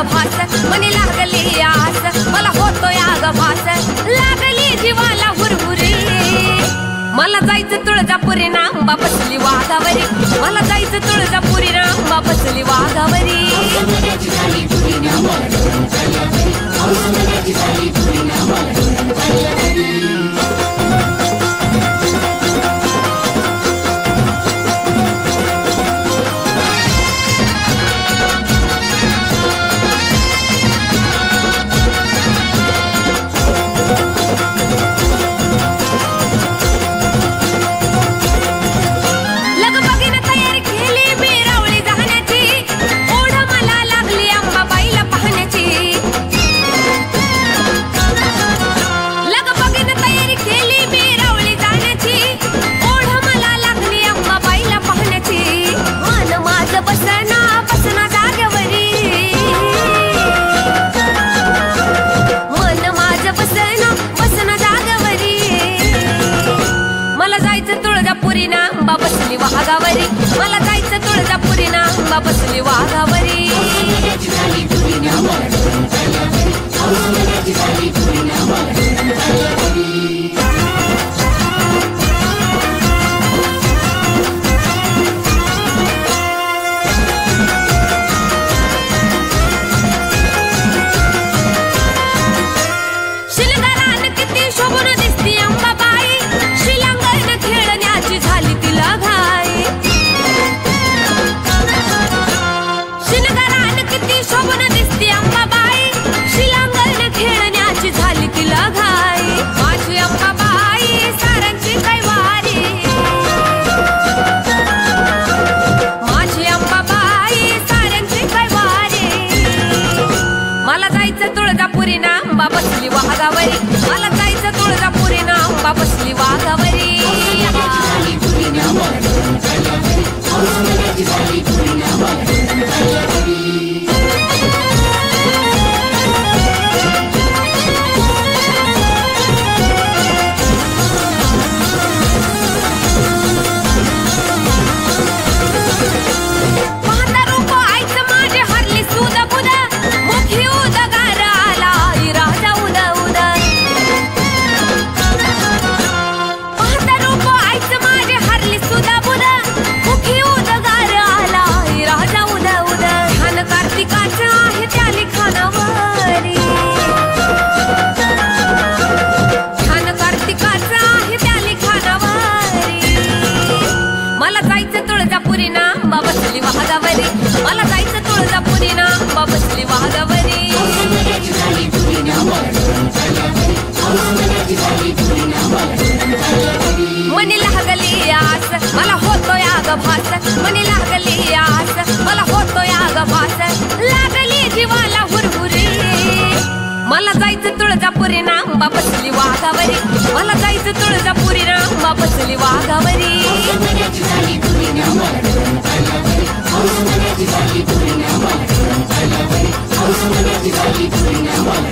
भास मनी लागली आस मला होतोय आग भास लागली जीवाला हुरहुरी मला जायचं तुळजापुरी नांबा बसली वाघावरी मला जायचं तुळजापुरी नांबा बसली वाघावरी वाघावरी मला जायचं तुळजापुरी नांबा बसली वाघावरी शिलगारान किती शोभून दिसती अंबाबाई शिलांगण खेळण्याची झाली तिला घाई शिलगारान किती शोभून दिसती अंबाबाई शिलांगण खेळण्याची झाली तिला घाई माझी अंबाबाई सारांची काय वारी माझी अंबाबाई सारांची काय वारी मला जायचं तुळजापुरी नांबा बसली वाघावरी मला जायचं तुळजापुरी नांबा बसली वाघावरी मला जायचं तुळजापुरी नांबा बसली वाघावरी मला जायचं तुळजापुरी नांबा बसली वाघावरी मनी लागली आस मला होतोय आग भास मनी लागली आस मला होतोय आग भास लागली जीवाला हुरहुरी मला जायचं तुळजापुरी नांबा बसली वाघावरी मला जायचं तुळजापुरी नांबा बसली वाघावरी How's